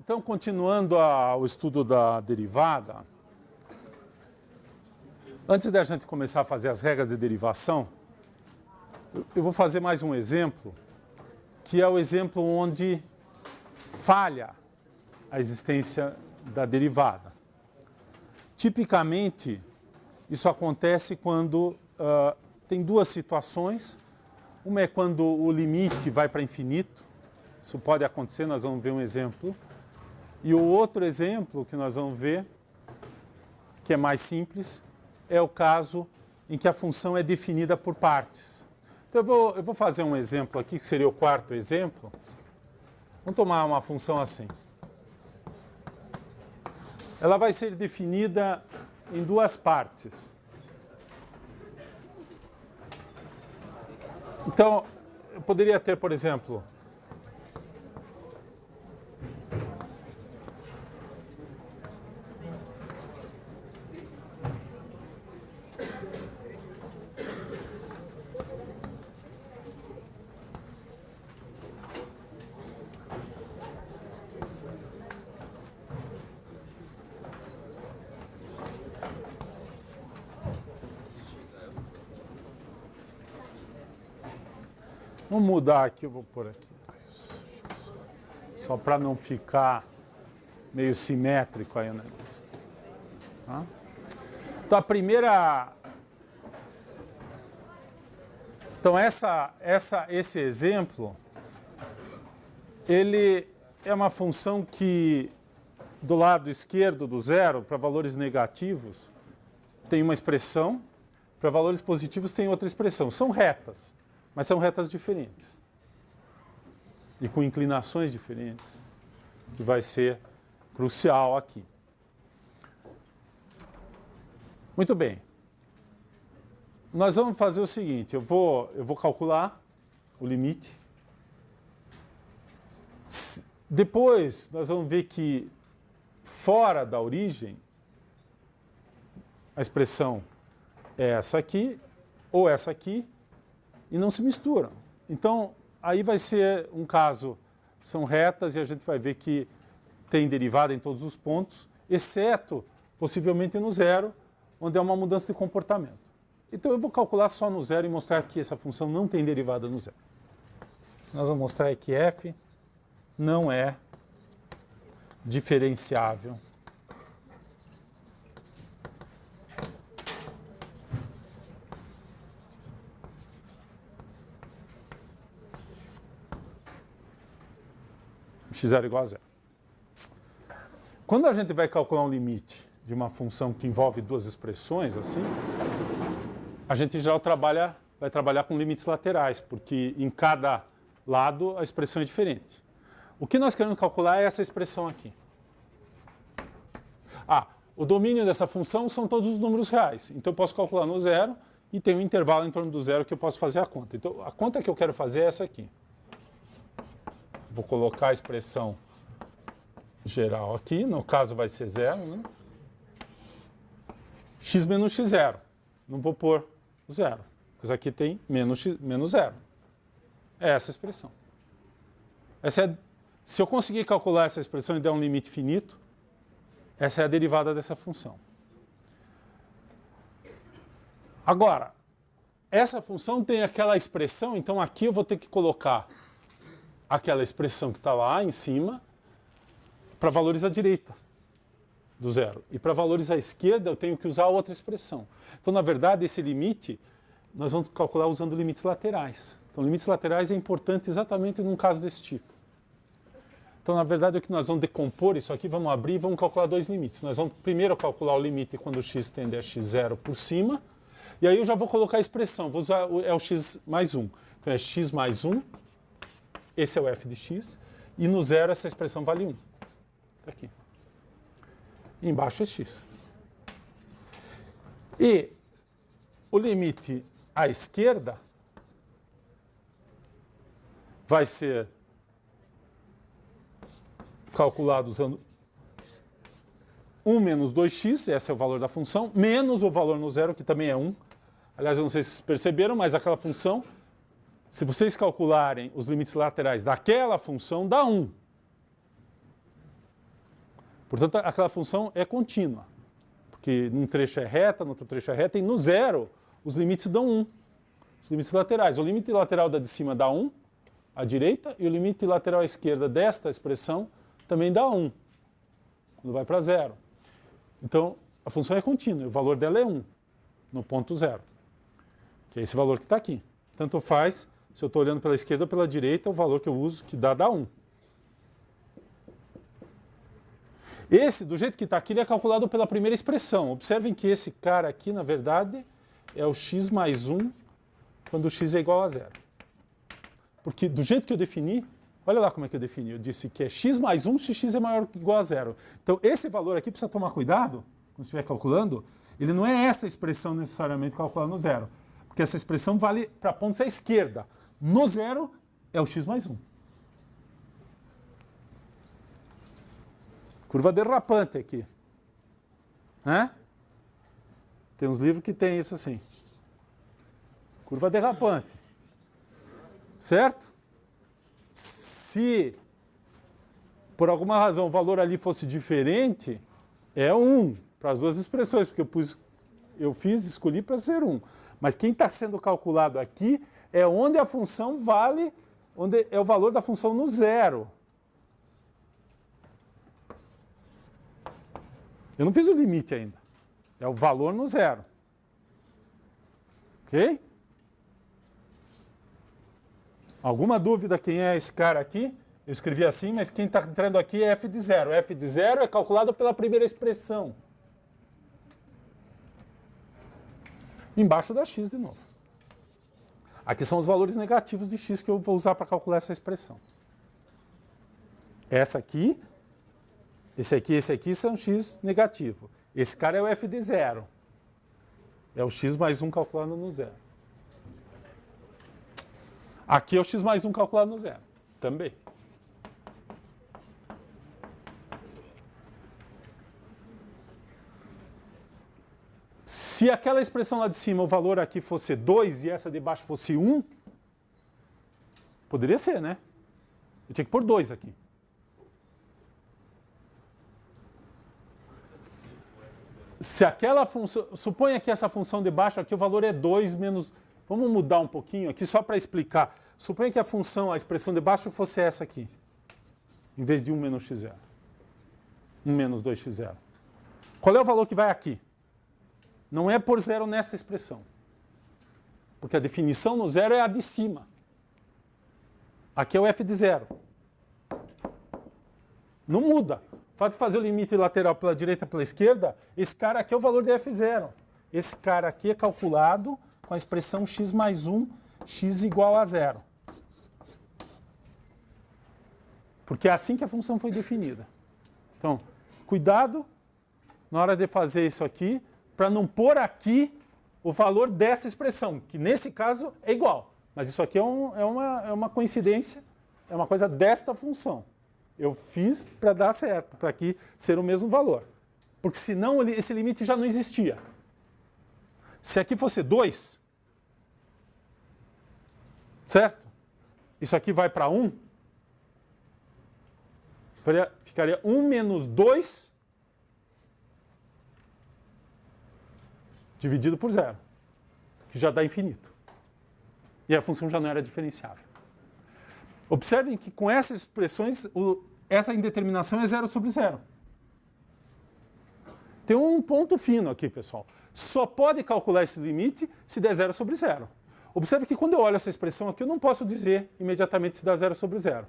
Então, continuando o estudo da derivada, antes da gente começar a fazer as regras de derivação, eu vou fazer mais um exemplo, que é o exemplo onde falha a existência da derivada. Tipicamente, isso acontece quando tem duas situações. Uma é quando o limite vai para infinito. Isso pode acontecer, nós vamos ver um exemplo. E o outro exemplo que nós vamos ver, que é mais simples, é o caso em que a função é definida por partes. Então eu vou fazer um exemplo aqui, que seria o quarto exemplo. Vamos tomar uma função assim. Ela vai ser definida em duas partes. Então, eu poderia ter, por exemplo, vamos mudar aqui, eu vou pôr aqui. Só para não ficar meio simétrico aí o negócio. Tá? Então a primeira. Então esse exemplo, ele é uma função que do lado esquerdo do zero, para valores negativos, tem uma expressão, para valores positivos tem outra expressão. São retas. Mas são retas diferentes. E com inclinações diferentes, que vai ser crucial aqui. Muito bem. Nós vamos fazer o seguinte, eu vou calcular o limite. Depois, nós vamos ver que fora da origem, a expressão é essa aqui, ou essa aqui, e não se misturam. Então, aí vai ser um caso, são retas e a gente vai ver que tem derivada em todos os pontos, exceto, possivelmente, no zero, onde é uma mudança de comportamento. Então, eu vou calcular só no zero e mostrar que essa função não tem derivada no zero. Nós vamos mostrar que f não é diferenciável x0 igual a zero. Quando a gente vai calcular um limite de uma função que envolve duas expressões, assim, a gente em geral vai trabalhar com limites laterais, porque em cada lado a expressão é diferente. O que nós queremos calcular é essa expressão aqui. O domínio dessa função são todos os números reais. Então eu posso calcular no zero e tem um intervalo em torno do zero que eu posso fazer a conta. Então a conta que eu quero fazer é essa aqui. Vou colocar a expressão geral aqui, no caso vai ser zero, né? X menos x0. Não vou pôr zero, mas aqui tem menos zero. É essa expressão. Se eu conseguir calcular essa expressão e der um limite finito, essa é a derivada dessa função. Agora, essa função tem aquela expressão, então aqui eu vou ter que colocar aquela expressão que está lá em cima para valores à direita do zero. E para valores à esquerda eu tenho que usar outra expressão. Então, na verdade, esse limite nós vamos calcular usando limites laterais. Então, limites laterais é importante exatamente num caso desse tipo. Então, na verdade, o que nós vamos decompor isso aqui, vamos abrir e vamos calcular dois limites. Nós vamos primeiro calcular o limite quando o x tende a x0 por cima, e aí eu já vou colocar a expressão, vou usar o x mais 1. Então, é x mais 1. Esse é o f de x, e no zero essa expressão vale 1. Está aqui. E embaixo é x. E o limite à esquerda vai ser calculado usando 1 menos 2x, esse é o valor da função, menos o valor no zero, que também é 1. Aliás, eu não sei se vocês perceberam, mas aquela função, se vocês calcularem os limites laterais daquela função, dá 1. Portanto, aquela função é contínua. Porque num trecho é reta, no outro trecho é reta, e no zero os limites dão 1. Os limites laterais. O limite lateral da de cima dá 1, à direita, e o limite lateral à esquerda desta expressão também dá 1, quando vai para zero. Então, a função é contínua, e o valor dela é 1, no ponto zero. Que é esse valor que está aqui. Tanto faz, se eu estou olhando pela esquerda ou pela direita, o valor que eu uso, que dá 1. Esse, do jeito que está aqui, ele é calculado pela primeira expressão. Observem que esse cara aqui, na verdade, é o x mais 1, quando o x é igual a zero. Porque do jeito que eu defini, olha lá como é que eu defini. Eu disse que é x mais 1 se x é maior ou igual a zero. Então, esse valor aqui precisa tomar cuidado, quando estiver calculando, ele não é essa expressão necessariamente calculada no zero. Porque essa expressão vale para pontos à esquerda. No zero é o x mais 1. Curva derrapante aqui. Né? Tem uns livros que tem isso assim. Curva derrapante. Certo? Se por alguma razão o valor ali fosse diferente, é 1 para as duas expressões, porque escolhi para ser 1. Mas quem está sendo calculado aqui é onde a função vale, onde é o valor da função no zero. Eu não fiz o limite ainda. É o valor no zero. Ok? Alguma dúvida quem é esse cara aqui? Eu escrevi assim, mas quem está entrando aqui é f de zero. F de zero é calculado pela primeira expressão. Embaixo da x de novo. Aqui são os valores negativos de x que eu vou usar para calcular essa expressão. Essa aqui, esse aqui são x negativo. Esse cara é o f de zero. É o x mais 1 calculado no zero. Aqui é o x mais 1 calculado no zero. Também. Se aquela expressão lá de cima, o valor aqui fosse 2 e essa de baixo fosse 1, poderia ser, né? Eu tinha que pôr 2 aqui. Se aquela função... Suponha que essa função de baixo aqui, o valor é 2 menos... Vamos mudar um pouquinho aqui só para explicar. Suponha que a função, a expressão de baixo fosse essa aqui, em vez de 1 menos x0. 1 menos 2x0. Qual é o valor que vai aqui? Não é por zero nesta expressão. Porque a definição no zero é a de cima. Aqui é o f de zero. Não muda. O fato de fazer o limite lateral pela direita e pela esquerda, esse cara aqui é o valor de f0. Esse cara aqui é calculado com a expressão x mais 1, x igual a zero. Porque é assim que a função foi definida. Então, cuidado na hora de fazer isso aqui, para não pôr aqui o valor dessa expressão, que nesse caso é igual. Mas isso aqui é uma coincidência, é uma coisa desta função. Eu fiz para dar certo, para aqui ser o mesmo valor. Porque senão esse limite já não existia. Se aqui fosse 2, certo? Isso aqui vai para 1, ficaria 1 menos 2 dividido por zero, que já dá infinito. E a função já não era diferenciável. Observem que com essas expressões, essa indeterminação é 0 sobre 0. Tem um ponto fino aqui, pessoal. Só pode calcular esse limite se der 0 sobre 0. Observe que quando eu olho essa expressão aqui, eu não posso dizer imediatamente se dá 0 sobre 0.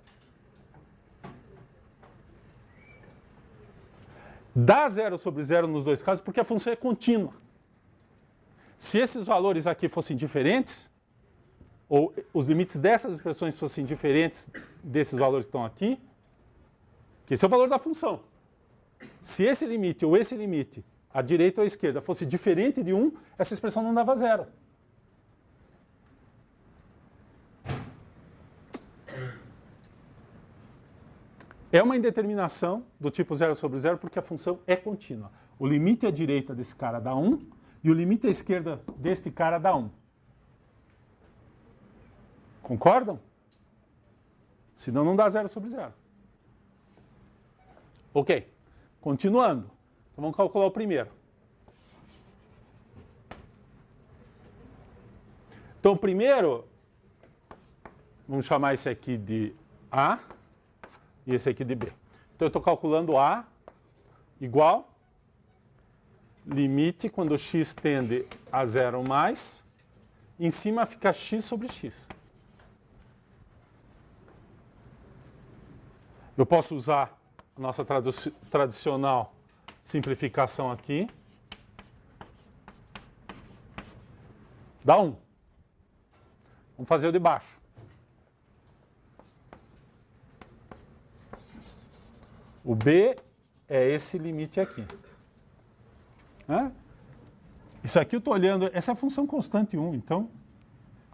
Dá 0 sobre 0 nos dois casos porque a função é contínua. Se esses valores aqui fossem diferentes, ou os limites dessas expressões fossem diferentes desses valores que estão aqui, que esse é o valor da função. Se esse limite ou esse limite, à direita ou à esquerda, fosse diferente de 1, essa expressão não dava 0. É uma indeterminação do tipo 0 sobre 0 porque a função é contínua. O limite à direita desse cara dá 1 e o limite à esquerda deste cara dá 1. Concordam? Senão não dá 0 sobre 0. Ok. Continuando. Então vamos calcular o primeiro. Então o primeiro, vamos chamar esse aqui de A e esse aqui de B. Então eu estou calculando A igual limite quando x tende a 0 ou mais, em cima fica x sobre x. Eu posso usar a nossa tradicional simplificação aqui. Dá 1. Vamos fazer o de baixo. O B é esse limite aqui. Isso aqui eu estou olhando, essa é a função constante 1, então,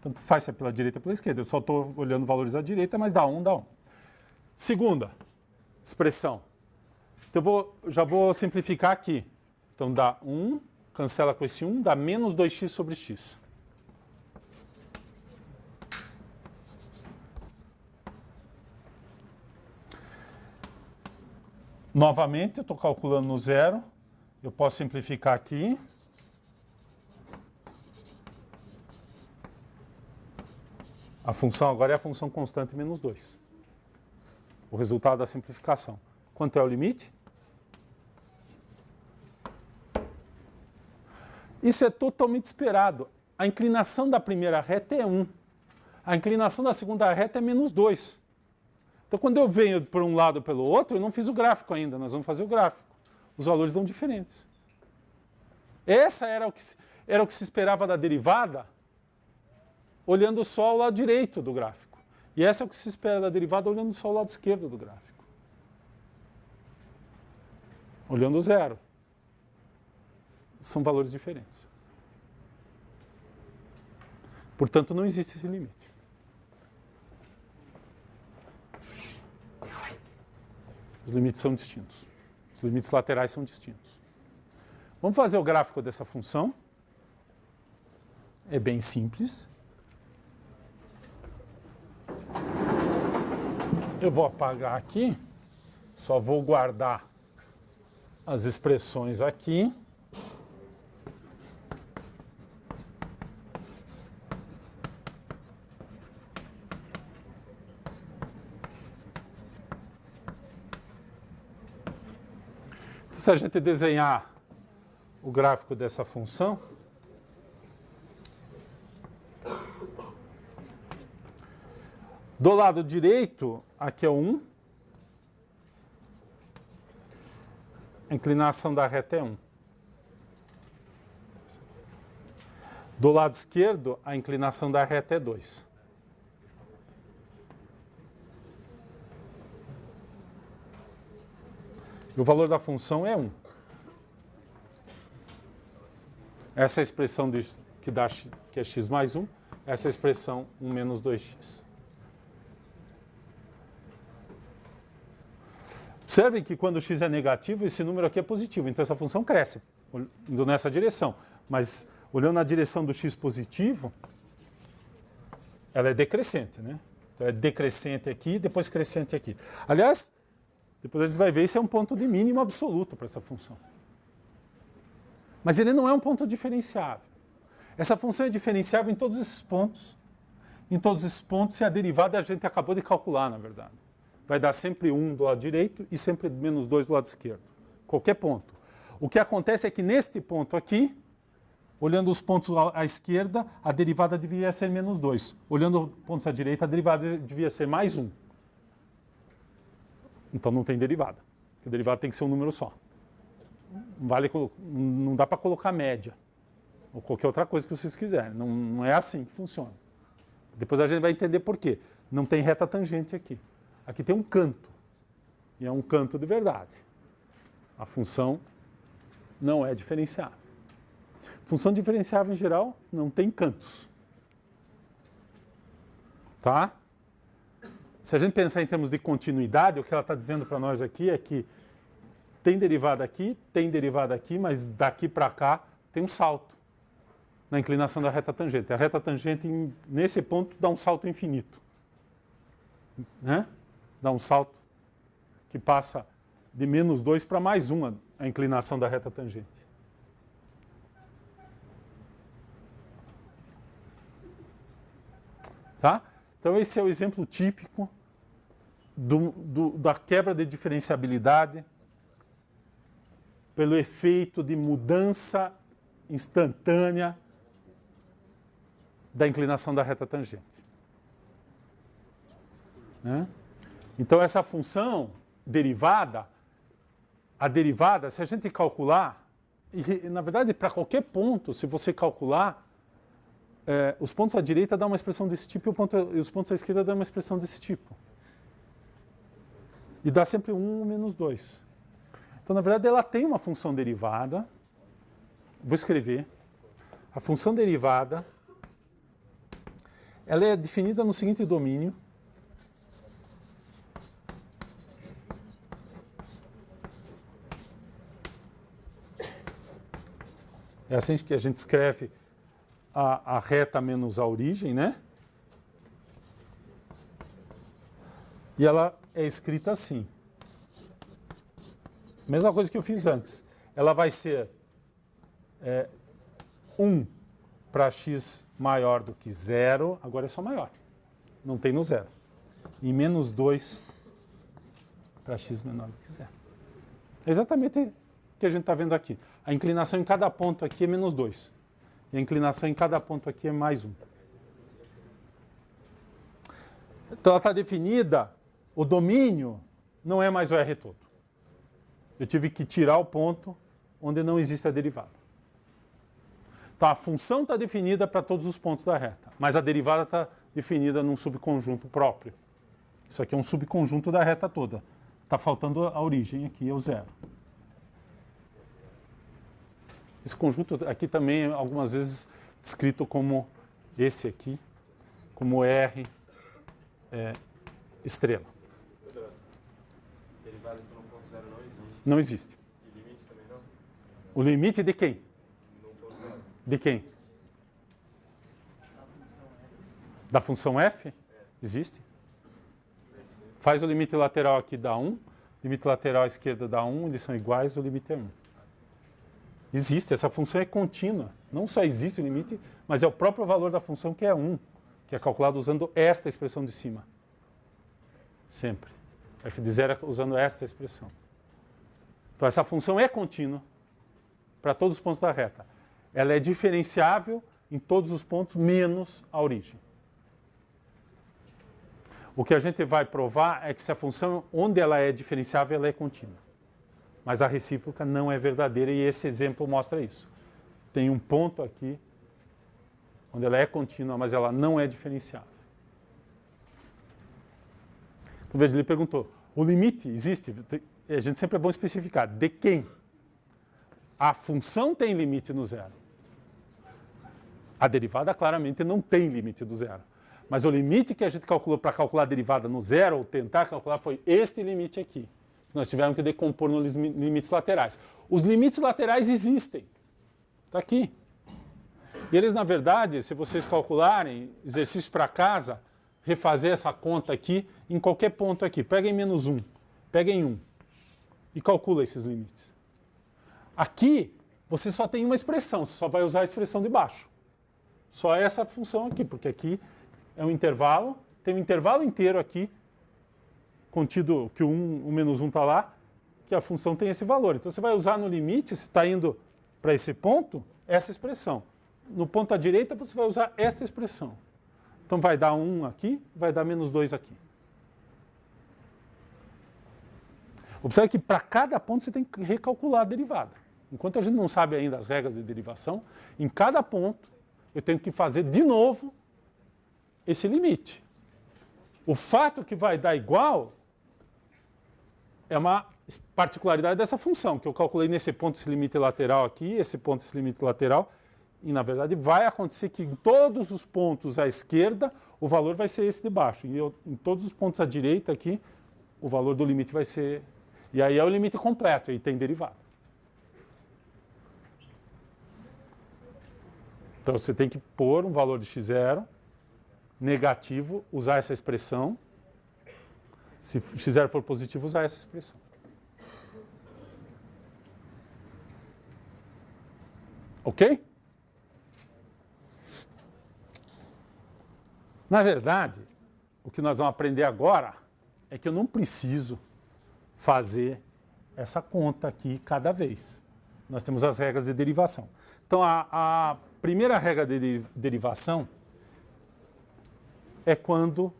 tanto faz se é pela direita ou pela esquerda. Eu só estou olhando valores à direita, mas dá 1, dá 1. Segunda expressão. Então já vou simplificar aqui. Então dá 1, cancela com esse 1, dá menos 2x sobre x. Novamente, eu estou calculando no zero. Eu posso simplificar aqui. A função agora é a função constante menos 2. O resultado da simplificação. Quanto é o limite? Isso é totalmente esperado. A inclinação da primeira reta é 1. A inclinação da segunda reta é menos 2. Então, quando eu venho por um lado ou pelo outro, eu não fiz o gráfico ainda. Nós vamos fazer o gráfico. Os valores dão diferentes. Essa era o que se esperava da derivada, olhando só o lado direito do gráfico. E essa é o que se espera da derivada, olhando só o lado esquerdo do gráfico. Olhando o zero. São valores diferentes. Portanto, não existe esse limite. Os limites são distintos. Os limites laterais são distintos. Vamos fazer o gráfico dessa função. É bem simples. Eu vou apagar aqui. Só vou guardar as expressões aqui. Se a gente desenhar o gráfico dessa função, do lado direito, aqui é o 1, a inclinação da reta é 1. Do lado esquerdo, a inclinação da reta é 2. E o valor da função é 1. Essa é a expressão que é x mais 1. Essa é a expressão 1 menos 2x. Observem que quando x é negativo, esse número aqui é positivo. Então essa função cresce, indo nessa direção. Mas olhando na direção do x positivo, ela é decrescente, né? Então é decrescente aqui, depois crescente aqui. Aliás, depois a gente vai ver, isso é um ponto de mínimo absoluto para essa função. Mas ele não é um ponto diferenciável. Essa função é diferenciável em todos esses pontos. Em todos esses pontos, e a derivada a gente acabou de calcular, na verdade. Vai dar sempre 1 do lado direito e sempre menos 2 do lado esquerdo. Qualquer ponto. O que acontece é que neste ponto aqui, olhando os pontos à esquerda, a derivada devia ser menos 2. Olhando os pontos à direita, a derivada devia ser mais 1. Então não tem derivada. Porque a derivada tem que ser um número só. Não dá para colocar média. Ou qualquer outra coisa que vocês quiserem. Não é assim que funciona. Depois a gente vai entender por quê. Não tem reta tangente aqui. Aqui tem um canto. E é um canto de verdade. A função não é diferenciável. Função diferenciável, em geral, não tem cantos. Tá? Se a gente pensar em termos de continuidade, o que ela está dizendo para nós aqui é que tem derivada aqui, mas daqui para cá tem um salto na inclinação da reta tangente. A reta tangente, nesse ponto, dá um salto infinito. Né? Dá um salto que passa de menos 2 para mais 1 a inclinação da reta tangente. Tá? Então esse é o exemplo típico da quebra de diferenciabilidade pelo efeito de mudança instantânea da inclinação da reta tangente. Né? Então essa função derivada, a derivada, se a gente calcular, e na verdade para qualquer ponto, se você calcular, os pontos à direita dão uma expressão desse tipo e os pontos à esquerda dão uma expressão desse tipo. E dá sempre 1 menos 2. Então, na verdade, ela tem uma função derivada. Vou escrever. A função derivada, ela é definida no seguinte domínio. É assim que a gente escreve a reta menos a origem, né? E ela é escrita assim. Mesma coisa que eu fiz antes. Ela vai ser 1 para x maior do que 0, agora é só maior. Não tem no 0. E menos 2 para x menor do que 0. É exatamente o que a gente está vendo aqui. A inclinação em cada ponto aqui é menos 2. E a inclinação em cada ponto aqui é mais 1. Então ela está definida, o domínio não é mais o R todo. Eu tive que tirar o ponto onde não existe a derivada. Então a função está definida para todos os pontos da reta, mas a derivada está definida num subconjunto próprio. Isso aqui é um subconjunto da reta toda. Está faltando a origem aqui, é o 0. Esse conjunto aqui também é algumas vezes descrito como esse aqui, como R estrela. Derivada por 1.0 não existe. Não existe. E limite também não? O limite de quem? No 1.0. De quem? Da função f? Existe. Faz o limite lateral aqui dá 1, limite lateral à esquerda dá 1, eles são iguais, o limite é 1. Existe, essa função é contínua. Não só existe o limite, mas é o próprio valor da função que é 1, que é calculado usando esta expressão de cima. Sempre. F de 0 usando esta expressão. Então essa função é contínua para todos os pontos da reta. Ela é diferenciável em todos os pontos, menos a origem. O que a gente vai provar é que se a função, onde ela é diferenciável, ela é contínua. Mas a recíproca não é verdadeira e esse exemplo mostra isso. Tem um ponto aqui onde ela é contínua, mas ela não é diferenciável. Então, veja, ele perguntou, o limite existe? A gente sempre é bom especificar. De quem? A função tem limite no 0. A derivada claramente não tem limite do 0. Mas o limite que a gente calculou para calcular a derivada no 0, ou tentar calcular, foi este limite aqui. Nós tivemos que decompor nos limites laterais. Os limites laterais existem. Está aqui. E eles, na verdade, se vocês calcularem, exercício para casa, refazer essa conta aqui, em qualquer ponto aqui. Peguem menos 1, peguem 1 e calcula esses limites. Aqui, você só tem uma expressão, você só vai usar a expressão de baixo. Só essa função aqui, porque aqui é um intervalo, tem um intervalo inteiro aqui, contido que o menos 1 está lá, que a função tem esse valor. Então você vai usar no limite, se está indo para esse ponto, essa expressão. No ponto à direita você vai usar esta expressão. Então vai dar 1 aqui, vai dar menos 2 aqui. Observe que para cada ponto você tem que recalcular a derivada. Enquanto a gente não sabe ainda as regras de derivação, em cada ponto eu tenho que fazer de novo esse limite. O fato que vai dar igual é uma particularidade dessa função, que eu calculei nesse ponto esse limite lateral aqui, esse ponto esse limite lateral, e na verdade vai acontecer que em todos os pontos à esquerda o valor vai ser esse de baixo, e em todos os pontos à direita aqui o valor do limite vai ser... E aí é o limite completo, e tem derivada. Então você tem que pôr um valor de x0 negativo, usar essa expressão. Se x0 for positivo, usar essa expressão. Ok? Na verdade, o que nós vamos aprender agora é que eu não preciso fazer essa conta aqui cada vez. Nós temos as regras de derivação. Então, a primeira regra de derivação é quando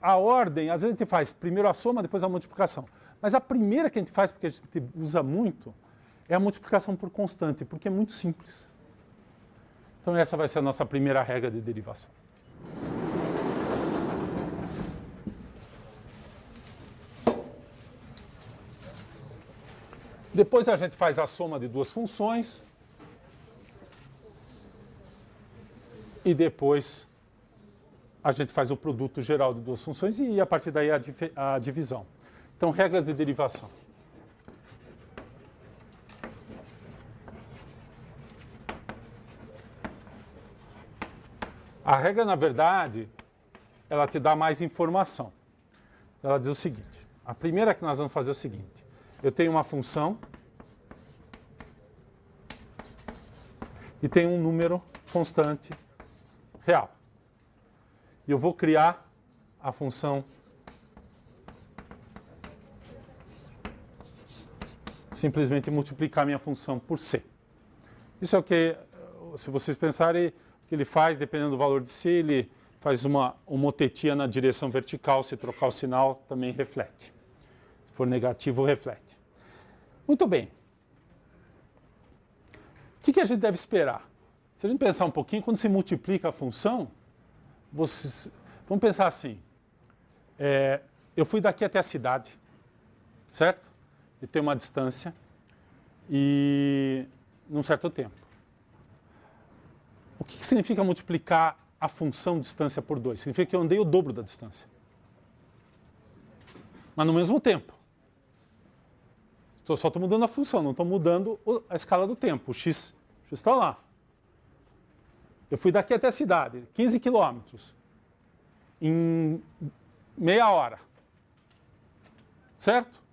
a ordem, às vezes a gente faz primeiro a soma, depois a multiplicação. Mas a primeira que a gente faz, porque a gente usa muito, é a multiplicação por constante, porque é muito simples. Então essa vai ser a nossa primeira regra de derivação. Depois a gente faz a soma de duas funções. E depois a gente faz o produto geral de duas funções e a partir daí a divisão. Então, regras de derivação. A regra, na verdade, ela te dá mais informação. Ela diz o seguinte. A primeira que nós vamos fazer é o seguinte. Eu tenho uma função e tenho um número constante real. E eu vou criar a função simplesmente multiplicar minha função por C. Isso é o que, se vocês pensarem, o que ele faz, dependendo do valor de C, ele faz uma homotetia na direção vertical, se trocar o sinal, também reflete. Se for negativo, reflete. Muito bem. O que a gente deve esperar? Se a gente pensar um pouquinho, quando se multiplica a função, vamos pensar assim, eu fui daqui até a cidade, certo? E tem uma distância e num certo tempo. O que significa multiplicar a função distância por 2? Significa que eu andei o dobro da distância. Mas no mesmo tempo. Só estou mudando a função, não estou mudando a escala do tempo. O x está lá. Eu fui daqui até a cidade, 15 quilômetros, em meia hora. Certo?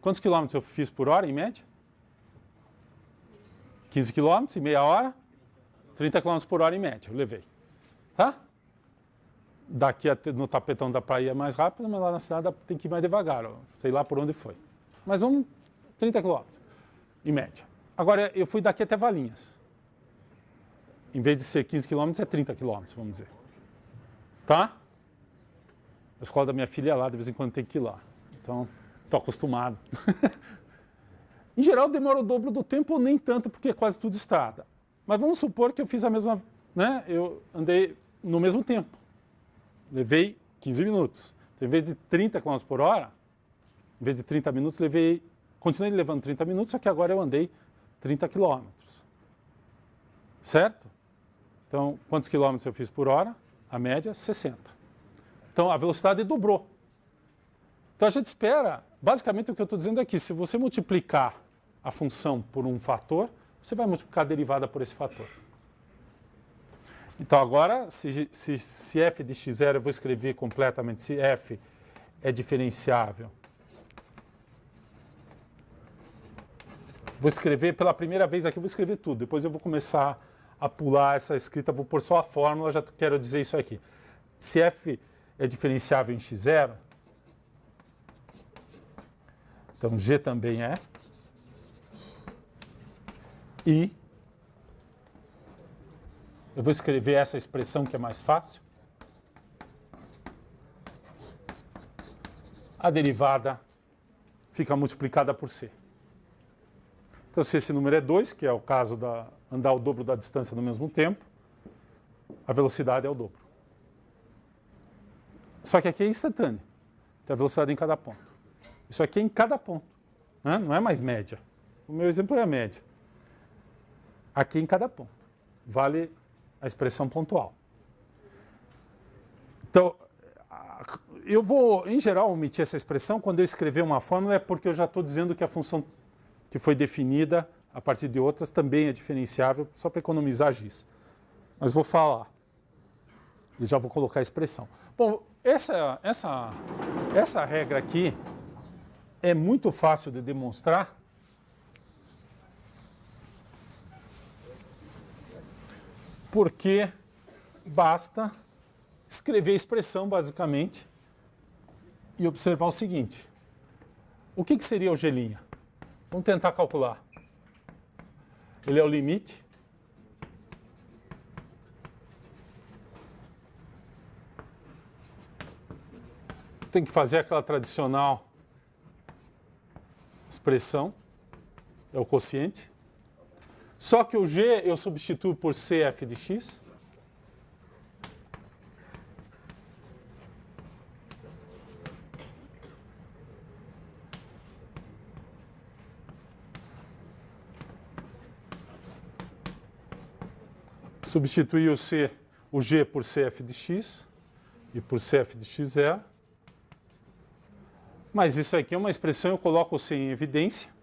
Quantos quilômetros eu fiz por hora, em média? 15 quilômetros em meia hora, 30 quilômetros por hora em média, eu levei. Tá? Daqui no tapetão da praia é mais rápido, mas lá na cidade tem que ir mais devagar, ó, sei lá por onde foi. Mas vamos, 30 quilômetros, em média. Agora, eu fui daqui até Valinhas. Em vez de ser 15 quilômetros, é 30 quilômetros, vamos dizer. Tá? A escola da minha filha é lá, de vez em quando tem que ir lá. Então, estou acostumado. Em geral, demora o dobro do tempo ou nem tanto, porque é quase tudo estrada. Mas vamos supor que eu fiz a mesma, né? Eu andei no mesmo tempo. Levei 15 minutos. Então, em vez de 30 km por hora, em vez de 30 minutos, continuei levando 30 minutos, só que agora eu andei 30 km. Certo? Então, quantos quilômetros eu fiz por hora? A média, 60. Então, a velocidade dobrou. Então, a gente espera, basicamente o que eu estou dizendo é que se você multiplicar a função por um fator, você vai multiplicar a derivada por esse fator. Então, agora, se f de x0, eu vou escrever completamente, se f é diferenciável. Vou escrever pela primeira vez aqui, vou escrever tudo. Depois eu vou começar a pular essa escrita, vou pôr só a fórmula, já quero dizer isso aqui. Se f é diferenciável em x0, então g também é. E eu vou escrever essa expressão que é mais fácil. A derivada fica multiplicada por c. Então, se esse número é 2, que é o caso da andar o dobro da distância no mesmo tempo, a velocidade é o dobro. Só que aqui é instantâneo. Tem a velocidade em cada ponto. Isso aqui é em cada ponto. Né? Não é mais média. O meu exemplo é a média. Aqui em cada ponto. Vale a expressão pontual. Então, eu vou, em geral, omitir essa expressão. Quando eu escrever uma fórmula é porque eu já estou dizendo que a função que foi definida a partir de outras também é diferenciável, só para economizar giz. Mas vou falar. E já vou colocar a expressão. Bom, essa regra aqui é muito fácil de demonstrar porque basta escrever a expressão, basicamente, e observar o seguinte. O que seria o G'? Vamos tentar calcular. Ele é o limite tem que fazer aquela tradicional expressão, é o quociente. Só que o G eu substituo por CF de x. Substituir o G por CF de x e por CF de x0. Mas isso aqui é uma expressão, eu coloco o C em evidência.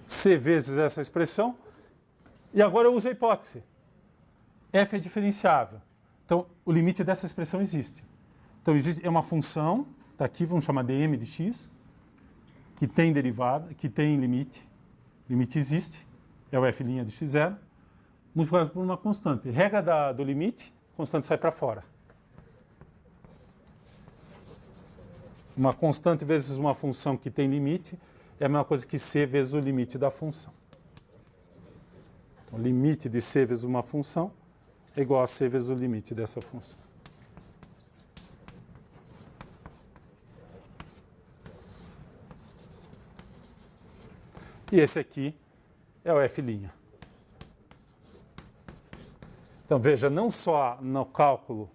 C vezes essa expressão. E agora eu uso a hipótese. F é diferenciável. Então, o limite dessa expressão existe. Então, é uma função, está aqui, vamos chamar de m de x, que tem derivada, que tem limite. Limite existe, é o f' de x0, multiplicado por uma constante. Regra do limite, constante sai para fora. Uma constante vezes uma função que tem limite é a mesma coisa que c vezes o limite da função. O limite de c vezes uma função é igual a c vezes o limite dessa função. E esse aqui é o f'. Então, veja, não só no cálculo,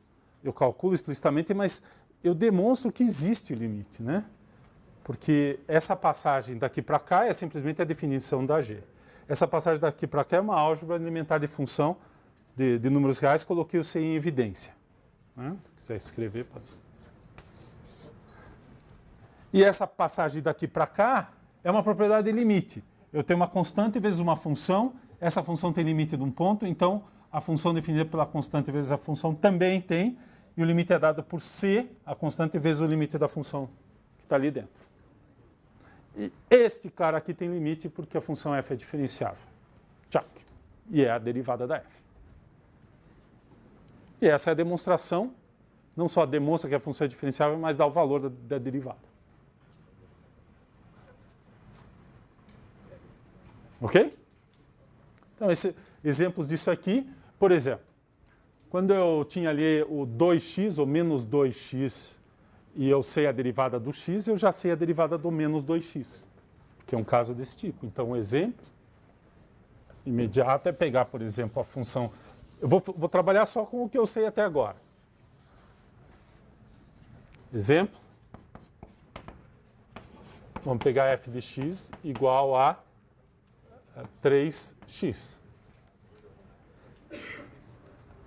eu calculo explicitamente, mas eu demonstro que existe o limite, né? Porque essa passagem daqui para cá é simplesmente a definição da G. Essa passagem daqui para cá é uma álgebra elementar de função de números reais, coloquei o C em evidência. Né? Se quiser escrever, pode. E essa passagem daqui para cá é uma propriedade de limite. Eu tenho uma constante vezes uma função, essa função tem limite de um ponto, então a função definida pela constante vezes a função também tem, e o limite é dado por C, a constante vezes o limite da função que está ali dentro. E este cara aqui tem limite porque a função f é diferenciável. Tchac. E é a derivada da f. E essa é a demonstração, não só demonstra que a função é diferenciável, mas dá o valor da derivada. Ok? Então, exemplos disso aqui, por exemplo, quando eu tinha ali o 2x ou menos 2x e eu sei a derivada do x, eu já sei a derivada do menos 2x, que é um caso desse tipo. Então, um exemplo imediato é pegar, por exemplo, a função... Eu vou trabalhar só com o que eu sei até agora. Exemplo. Vamos pegar f de x igual a 3x.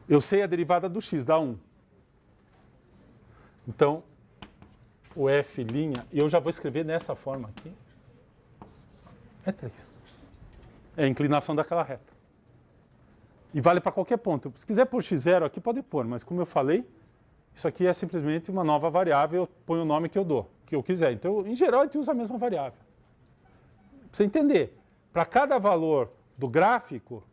Eu sei a derivada do x, dá 1. Então, o f', e eu já vou escrever nessa forma aqui, é 3. É a inclinação daquela reta. E vale para qualquer ponto. Se quiser pôr x0 aqui, pode pôr, mas como eu falei, isso aqui é simplesmente uma nova variável, eu ponho o nome que eu dou, que eu quiser. Então, em geral, a gente usa a mesma variável. Para você entender, para cada valor do gráfico,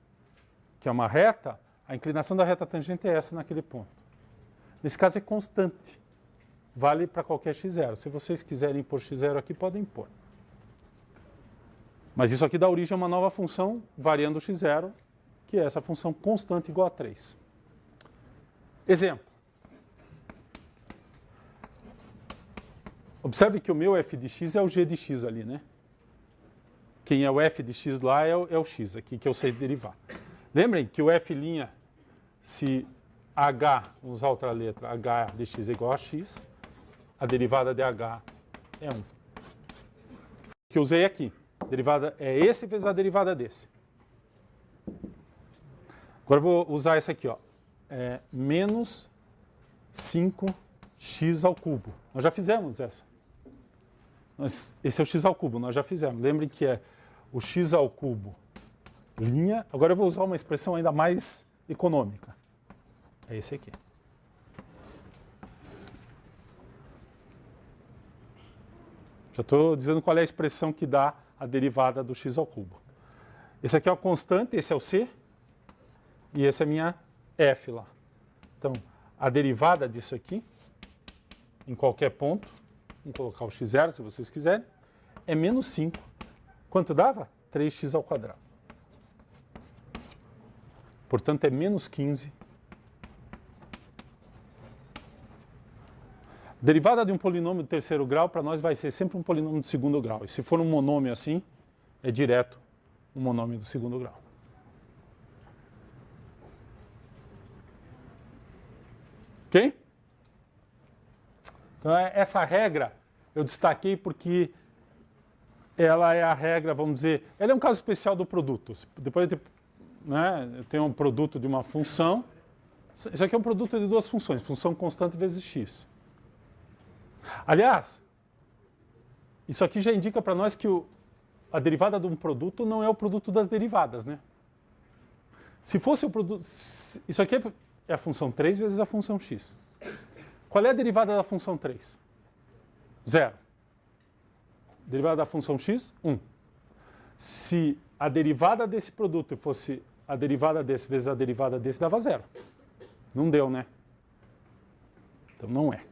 que é uma reta, a inclinação da reta tangente é essa naquele ponto. Nesse caso é constante. Vale para qualquer x0. Se vocês quiserem pôr x0 aqui, podem pôr. Mas isso aqui dá origem a uma nova função variando o x0, que é essa função constante igual a 3. Exemplo. Observe que o meu f de x é o g de x ali, né? Quem é o f de x lá é o x aqui, que eu sei derivar. Lembrem que o f', se h, vamos usar outra letra, h de x é igual a x, a derivada de h é 1. Que eu usei aqui. A derivada é esse vezes a derivada desse. Agora eu vou usar essa aqui, ó. É menos 5x ao cubo. Nós já fizemos essa. Esse é o x ao cubo, nós já fizemos. Lembrem que é o x ao cubo linha. Agora eu vou usar uma expressão ainda mais econômica. É esse aqui. Já estou dizendo qual é a expressão que dá a derivada do x ao cubo. Esse aqui é o constante, esse é o c, e esse é a minha f lá. Então, a derivada disso aqui, em qualquer ponto, vamos colocar o x0 se vocês quiserem, é menos 5. Quanto dava? 3x ao quadrado. Portanto, é menos 15. Derivada de um polinômio de terceiro grau, para nós vai ser sempre um polinômio de segundo grau. E se for um monômio assim, é direto um monômio do segundo grau. Ok? Então, essa regra eu destaquei porque ela é a regra, vamos dizer, ela é um caso especial do produto. Depois eu tenho um produto de uma função. Isso aqui é um produto de duas funções, função constante vezes x. Aliás, isso aqui já indica para nós que a derivada de um produto não é o produto das derivadas, né? Se fosse o produto... Isso aqui é a função 3 vezes a função x. Qual é a derivada da função 3? 0. Derivada da função x? 1. Se a derivada desse produto fosse a derivada desse vezes a derivada desse, dava 0. Não deu, né? Então não é.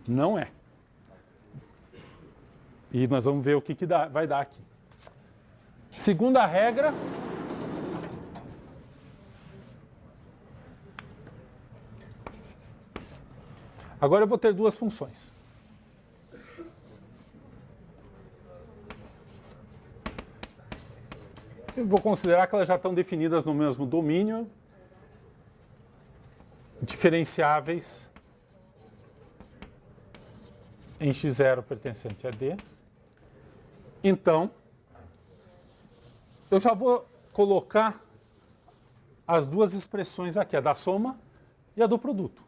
Não é. E nós vamos ver o que vai dar aqui. Segunda regra. Agora eu vou ter duas funções. Eu vou considerar que elas já estão definidas no mesmo domínio, diferenciáveis em x0 pertencente a D. Então, eu já vou colocar as duas expressões aqui, a da soma e a do produto.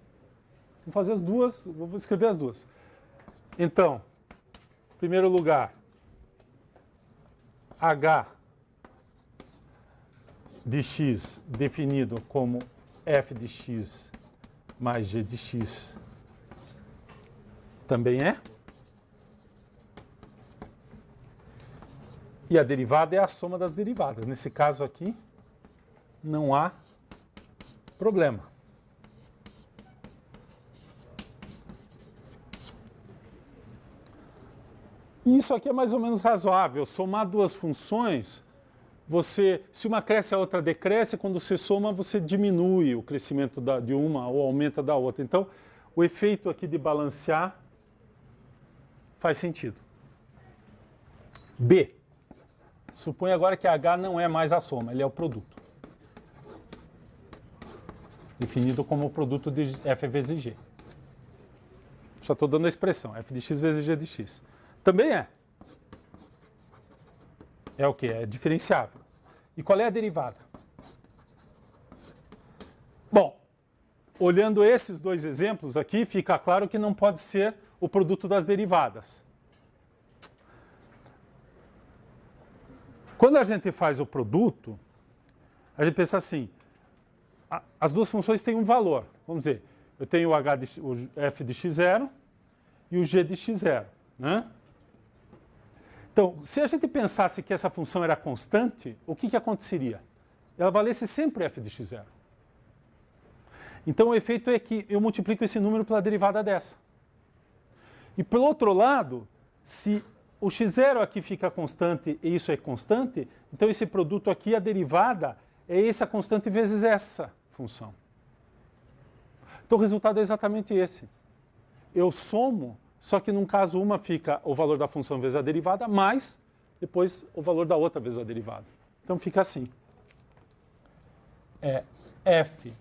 Vou fazer as duas, vou escrever as duas. Então, em primeiro lugar, h de x definido como f de x mais g de x também é. E a derivada é a soma das derivadas. Nesse caso aqui, não há problema. E isso aqui é mais ou menos razoável. Somar duas funções, se uma cresce, a outra decresce. Quando você soma, você diminui o crescimento de uma ou aumenta da outra. Então, o efeito aqui de balancear faz sentido. B. Suponha agora que H não é mais a soma, ele é o produto. Definido como o produto de f vezes g. Já estou dando a expressão, f de x vezes g de x. Também é. É o quê? É diferenciável. E qual é a derivada? Bom, olhando esses dois exemplos aqui, fica claro que não pode ser o produto das derivadas. Quando a gente faz o produto, a gente pensa assim, as duas funções têm um valor. Vamos dizer, eu tenho o f de x0 e o g de x0, né? Então, se a gente pensasse que essa função era constante, o que aconteceria? Ela valesse sempre f de x0. Então, o efeito é que eu multiplico esse número pela derivada dessa. E, pelo outro lado, se o x0 aqui fica constante e isso é constante, então esse produto aqui, a derivada, é essa constante vezes essa função. Então, o resultado é exatamente esse. Eu somo, só que num caso uma fica o valor da função vezes a derivada, mais depois o valor da outra vezes a derivada. Então fica assim. É f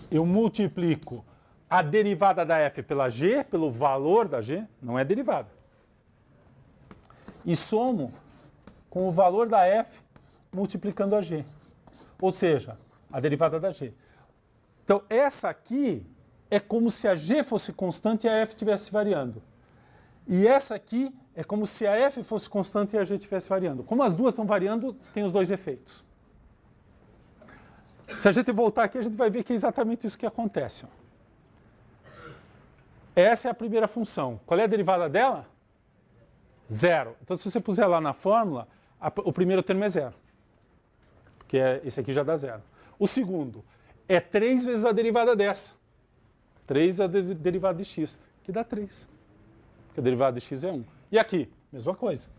eu multiplico a derivada da f pela g, pelo valor da g, não é derivada. E somo com o valor da f multiplicando a g. Ou seja, a derivada da g. Então, essa aqui é como se a g fosse constante e a f estivesse variando. E essa aqui é como se a f fosse constante e a g estivesse variando. Como as duas estão variando, tem os dois efeitos. Se a gente voltar aqui, a gente vai ver que é exatamente isso que acontece. Ó. Essa é a primeira função. Qual é a derivada dela? Zero. Então, se você puser lá na fórmula, o primeiro termo é zero. Porque esse aqui já dá zero. O segundo é 3 vezes a derivada dessa. 3 vezes a derivada de x, que dá 3. Porque a derivada de x é 1. E aqui, mesma coisa.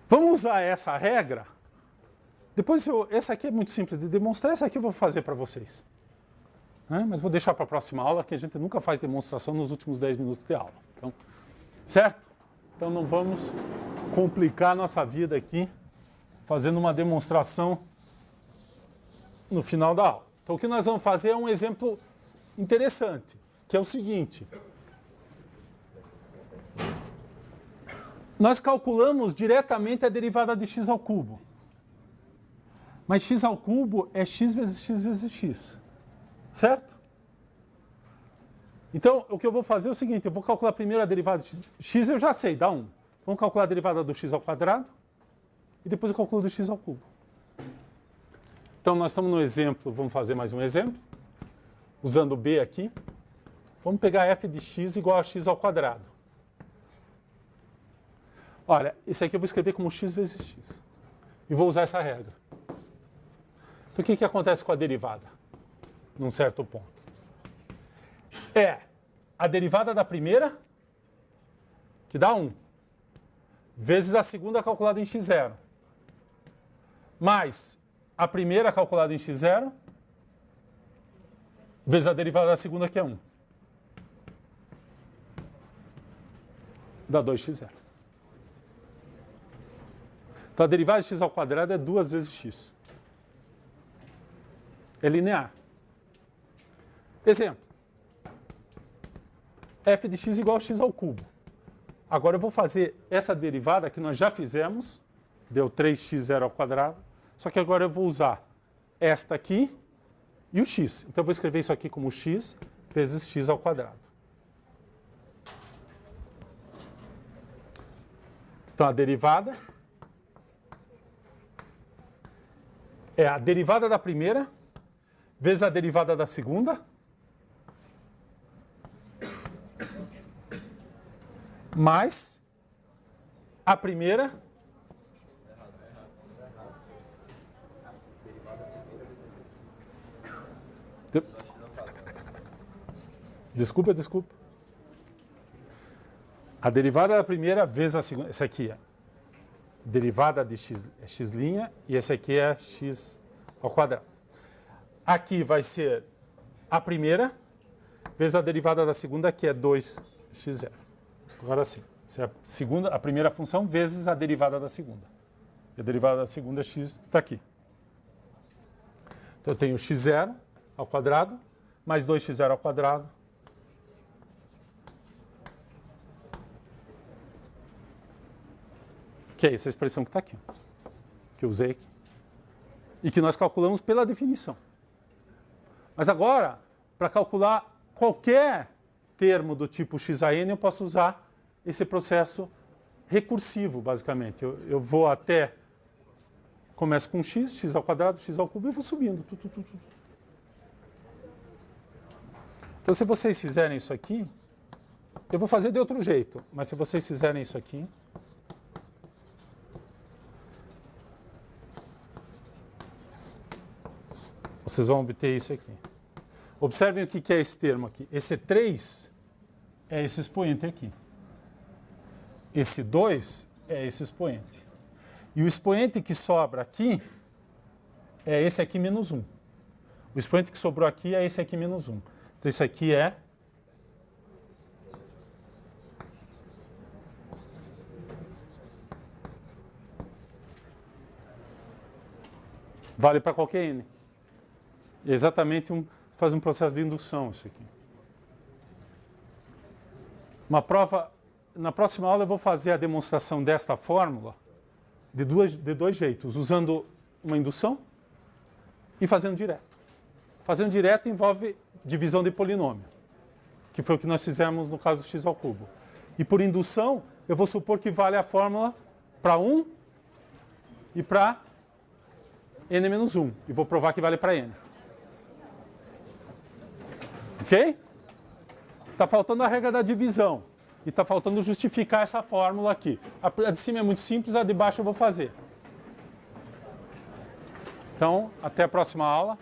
Vamos usar essa regra. Depois, essa aqui é muito simples de demonstrar. Essa aqui eu vou fazer para vocês. Mas vou deixar para a próxima aula, que a gente nunca faz demonstração nos últimos 10 minutos de aula. Então, certo? Então não vamos complicar a nossa vida aqui fazendo uma demonstração no final da aula. Então o que nós vamos fazer é um exemplo interessante, que é o seguinte. Nós calculamos diretamente a derivada de x ao cubo. Mas x ao cubo é x vezes x vezes x. Certo? Então, o que eu vou fazer é o seguinte, eu vou calcular primeiro a derivada de x, eu já sei, dá 1. Vamos calcular a derivada do x ao quadrado e depois eu calculo do x ao cubo. Então, nós estamos no exemplo, vamos fazer mais um exemplo, usando o b aqui. Vamos pegar f de x igual a x ao quadrado. Olha, isso aqui eu vou escrever como x vezes x. E vou usar essa regra. Então, o que acontece com a derivada? Num certo ponto. É a derivada da primeira, que dá 1, vezes a segunda calculada em x0, mais a primeira calculada em x0, vezes a derivada da segunda, que é 1. Dá 2x0. Então a derivada de x ao quadrado é 2 vezes x. É linear. Exemplo. F de x igual a x ao cubo. Agora eu vou fazer essa derivada que nós já fizemos, deu 3x0 ao quadrado, só que agora eu vou usar esta aqui e o x. Então eu vou escrever isso aqui como x vezes x ao quadrado. Então a derivada é a derivada da primeira vezes a derivada da segunda, mais a primeira desculpa. A derivada da primeira vezes a segunda. Essa aqui é derivada de x, é x' e esse aqui é x ao quadrado. Aqui vai ser a primeira vezes a derivada da segunda, que é 2x0. Agora sim, a primeira função vezes a derivada da segunda. E a derivada da segunda, x, está aqui. Então eu tenho x0 ao quadrado, mais 2x0 ao quadrado, que é essa expressão que está aqui, que eu usei aqui, e que nós calculamos pela definição. Mas agora, para calcular qualquer termo do tipo xan, eu posso usar esse processo recursivo, basicamente. Eu vou até, começo com x ao quadrado, x ao cubo, e vou subindo. Então, se vocês fizerem isso aqui, eu vou fazer de outro jeito, mas se vocês fizerem isso aqui, vocês vão obter isso aqui. Observem o que é esse termo aqui. Esse 3 é esse expoente aqui. Esse 2 é esse expoente. E o expoente que sobra aqui é esse aqui menos 1. O expoente que sobrou aqui é esse aqui menos 1. Então isso aqui é vale para qualquer n. É exatamente faz um processo de indução isso aqui. Uma prova, na próxima aula eu vou fazer a demonstração desta fórmula de dois jeitos, usando uma indução e fazendo direto. Fazendo direto envolve divisão de polinômio, que foi o que nós fizemos no caso do x ao cubo. E por indução, eu vou supor que vale a fórmula para 1 e para n-1. E vou provar que vale para n. Ok? Está faltando a regra da divisão. E está faltando justificar essa fórmula aqui. A de cima é muito simples, a de baixo eu vou fazer. Então, até a próxima aula.